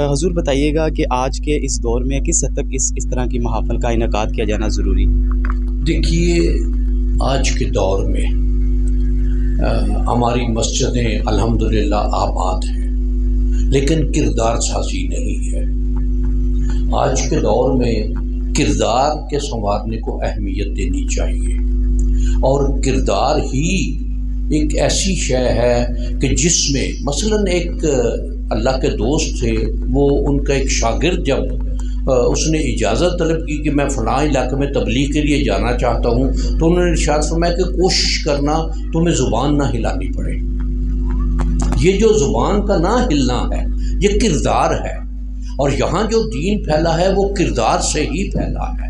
حضور بتائیے گا کہ آج کے اس دور میں کس حد تک اس طرح کی محافل کا انعقاد کیا جانا ضروری؟ دیکھیے، آج کے دور میں ہماری مسجدیں الحمدللہ آباد ہیں، لیکن کردار سازی نہیں ہے۔ آج کے دور میں کردار کے سنوارنے کو اہمیت دینی چاہیے، اور کردار ہی ایک ایسی شے ہے کہ جس میں مثلاً ایک اللہ کے دوست تھے، وہ ان کا ایک شاگرد جب اس نے اجازت طلب کی کہ میں فلاں علاقے میں تبلیغ کے لیے جانا چاہتا ہوں، تو انہوں نے ارشاد فرمایا کہ کوشش کرنا تمہیں زبان نہ ہلانی پڑے۔ یہ جو زبان کا نہ ہلنا ہے یہ کردار ہے، اور یہاں جو دین پھیلا ہے وہ کردار سے ہی پھیلا ہے۔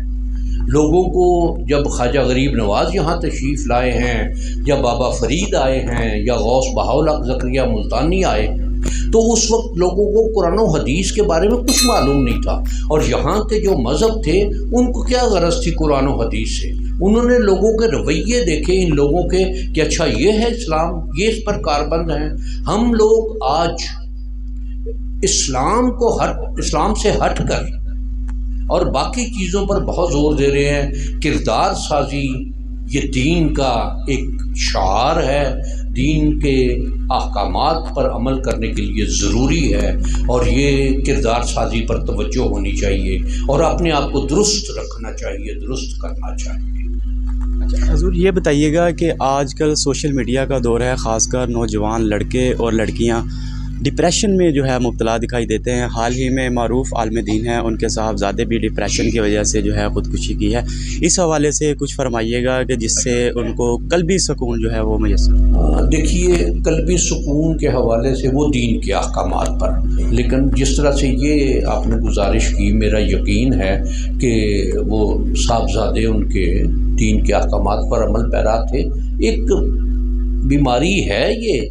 لوگوں کو جب خواجہ غریب نواز یہاں تشریف لائے ہیں، یا بابا فرید آئے ہیں، یا غوث بہاءالحق زکریا ملتانی آئے ہیں، تو اس وقت لوگوں کو قرآن و حدیث کے بارے میں کچھ معلوم نہیں تھا، اور یہاں کے جو مذہب تھے ان کو کیا غرض تھی قرآن و حدیث سے؟ انہوں نے لوگوں کے رویے دیکھے ان لوگوں کے کہ اچھا یہ ہے اسلام، یہ اس پر کاربند ہیں۔ ہم لوگ آج اسلام سے ہٹ کر اور باقی چیزوں پر بہت زور دے رہے ہیں۔ کردار سازی یہ دین کا ایک شعار ہے، دین کے احکامات پر عمل کرنے کے لیے ضروری ہے، اور یہ کردار سازی پر توجہ ہونی چاہیے، اور اپنے آپ کو درست رکھنا چاہیے، درست کرنا چاہیے۔ اچھا حضور، یہ بتائیے گا کہ آج کل سوشل میڈیا کا دور ہے، خاص کر نوجوان لڑکے اور لڑکیاں ڈپریشن میں جو ہے مبتلا دکھائی دیتے ہیں۔ حال ہی میں معروف عالم دین ہیں، ان کے صاحبزادے بھی ڈپریشن کی وجہ سے جو ہے خودکشی کی ہے۔ اس حوالے سے کچھ فرمائیے گا کہ جس سے ان کو قلبی سکون جو ہے وہ میسر ہو۔ دیکھیے، قلبی سکون کے حوالے سے وہ دین کے احکامات پر، لیکن جس طرح سے یہ آپ نے گزارش کی، میرا یقین ہے کہ وہ صاحبزادے ان کے دین کے احکامات پر عمل پیرا تھے۔ ایک بیماری ہے یہ،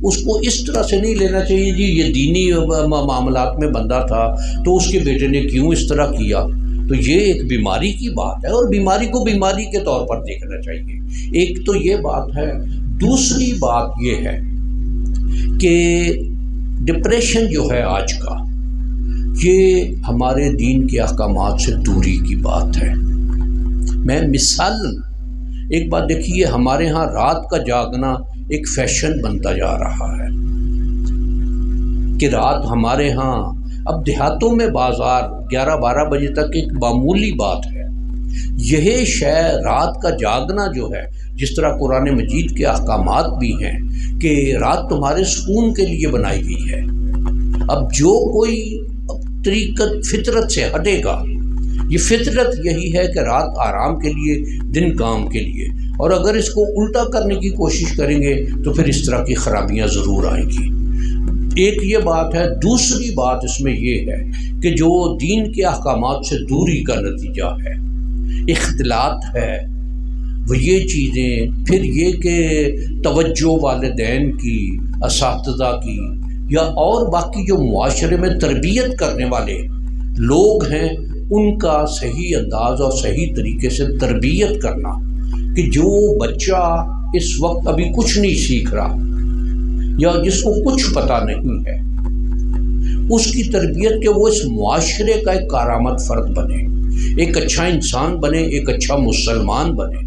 اس کو اس طرح سے نہیں لینا چاہیے جی یہ دینی معاملات میں بندہ تھا تو اس کے بیٹے نے کیوں اس طرح کیا، تو یہ ایک بیماری کی بات ہے، اور بیماری کو بیماری کے طور پر دیکھنا چاہیے۔ ایک تو یہ بات ہے، دوسری بات یہ ہے کہ ڈپریشن جو ہے آج کا، یہ ہمارے دین کے احکامات سے دوری کی بات ہے۔ میں مثال ایک بات دیکھیے، ہمارے ہاں رات کا جاگنا ایک فیشن بنتا جا رہا ہے کہ رات ہمارے ہاں اب دیہاتوں میں بازار 11-12 بجے تک ایک معمولی بات ہے۔ یہ شے رات کا جاگنا جو ہے، جس طرح قرآن مجید کے احکامات بھی ہیں کہ رات تمہارے سکون کے لیے بنائی گئی ہے۔ اب جو کوئی طریقت فطرت سے ہٹے گا، یہ فطرت یہی ہے کہ رات آرام کے لیے، دن کام کے لیے، اور اگر اس کو الٹا کرنے کی کوشش کریں گے تو پھر اس طرح کی خرابیاں ضرور آئیں گی۔ ایک یہ بات ہے، دوسری بات اس میں یہ ہے کہ جو دین کے احکامات سے دوری کا نتیجہ ہے، اختلاط ہے، وہ یہ چیزیں، پھر یہ کہ توجہ والدین کی، اساتذہ کی، یا اور باقی جو معاشرے میں تربیت کرنے والے لوگ ہیں، ان کا صحیح انداز اور صحیح طریقے سے تربیت کرنا، کہ جو بچہ اس وقت ابھی کچھ نہیں سیکھ رہا یا جس کو کچھ پتہ نہیں ہے، اس کی تربیت کہ وہ اس معاشرے کا ایک کارآمد فرد بنے، ایک اچھا انسان بنے، ایک اچھا مسلمان بنے۔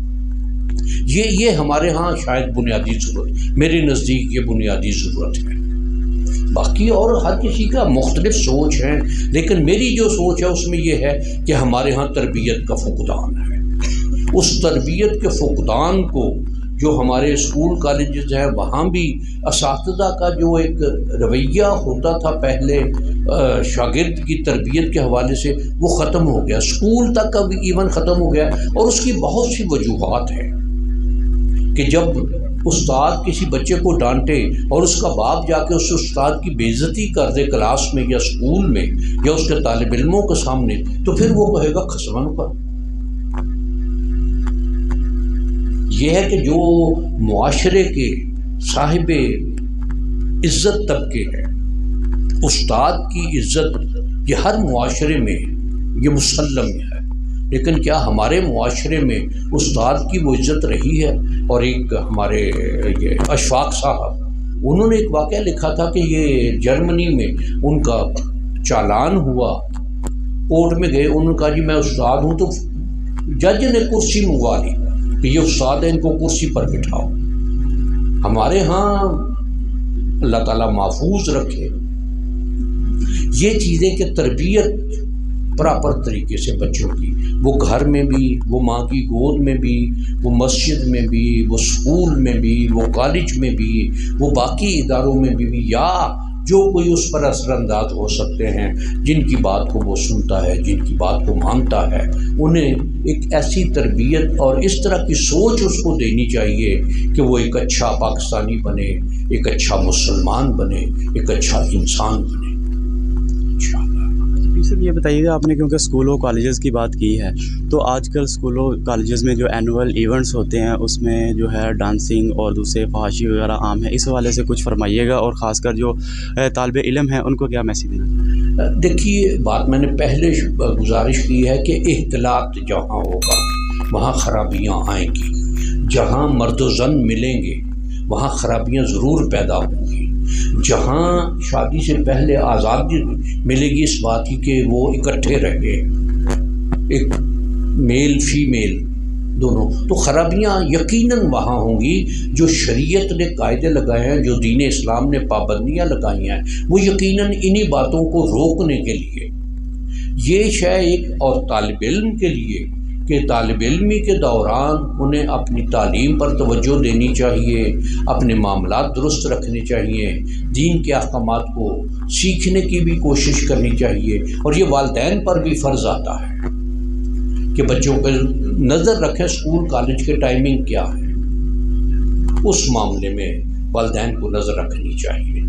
یہ ہمارے ہاں شاید بنیادی ضرورت، میرے نزدیک یہ بنیادی ضرورت ہے۔ باقی اور ہر کسی کا مختلف سوچ ہے، لیکن میری جو سوچ ہے اس میں یہ ہے کہ ہمارے ہاں تربیت کا فقدان ہے۔ اس تربیت کے فقدان کو جو ہمارے اسکول کالجز ہیں، وہاں بھی اساتذہ کا جو ایک رویہ ہوتا تھا پہلے شاگرد کی تربیت کے حوالے سے، وہ ختم ہو گیا، اسکول تک اب ایون ختم ہو گیا، اور اس کی بہت سی وجوہات ہیں کہ جب استاد کسی بچے کو ڈانٹے اور اس کا باپ جا کے اس استاد کی بے عزتی کر دے کلاس میں یا اسکول میں یا اس کے طالب علموں کے سامنے، تو پھر وہ کہے گا خسمن پر۔ یہ ہے کہ جو معاشرے کے صاحب عزت طبقے ہیں، استاد کی عزت یہ ہر معاشرے میں یہ مسلم ہے، لیکن کیا ہمارے معاشرے میں استاد کی وہ عزت رہی ہے؟ اور ایک ہمارے اشفاق صاحب، انہوں نے ایک واقعہ لکھا تھا کہ یہ جرمنی میں ان کا چالان ہوا، کورٹ میں گئے، انہوں نے کہا جی میں استاد ہوں، تو جج نے کرسی منگوا لی کہ یہ استاد ہے، ان کو کرسی پر بٹھاؤ۔ ہمارے ہاں اللہ تعالیٰ محفوظ رکھے یہ چیزیں کہ تربیت پراپر طریقے سے بچوں کی، وہ گھر میں بھی، وہ ماں کی گود میں بھی، وہ مسجد میں بھی، وہ اسکول میں بھی، وہ کالج میں بھی، وہ باقی اداروں میں بھی، یا جو کوئی اس پر اثر انداز ہو سکتے ہیں، جن کی بات کو وہ سنتا ہے، جن کی بات کو مانتا ہے، انہیں ایک ایسی تربیت اور اس طرح کی سوچ اس کو دینی چاہیے کہ وہ ایک اچھا پاکستانی بنے، ایک اچھا مسلمان بنے، ایک اچھا انسان بنے انشاءاللہ۔ سر یہ بتائیے گا، آپ نے کیونکہ اسکولوں کالجز کی بات کی ہے، تو آج کل اسکولوں کالجز میں جو اینول ایونٹس ہوتے ہیں اس میں جو ہے ڈانسنگ اور دوسرے فحاشی وغیرہ عام ہے، اس حوالے سے کچھ فرمائیے گا، اور خاص کر جو طالب علم ہیں ان کو کیا میسیج دینا؟ دیکھیے، بات میں نے پہلے گزارش کی ہے کہ اختلاط جہاں ہوگا وہاں خرابیاں آئیں گی، جہاں مرد و زن ملیں گے وہاں خرابیاں ضرور پیدا ہوں گی، جہاں شادی سے پہلے آزادی ملے گی اس بات کی کہ وہ اکٹھے رہے، ایک میل فیمیل دونوں، تو خرابیاں یقیناً وہاں ہوں گی۔ جو شریعت نے قاعدے لگائے ہیں، جو دین اسلام نے پابندیاں لگائی ہیں، وہ یقیناً انہی باتوں کو روکنے کے لیے یہ شے ایک، اور طالب علم کے لیے کہ طالب علمی کے دوران انہیں اپنی تعلیم پر توجہ دینی چاہیے، اپنے معاملات درست رکھنے چاہیے، دین کے احکامات کو سیکھنے کی بھی کوشش کرنی چاہیے، اور یہ والدین پر بھی فرض آتا ہے کہ بچوں پہ نظر رکھیں اسکول کالج کے ٹائمنگ کیا ہے، اس معاملے میں والدین کو نظر رکھنی چاہیے۔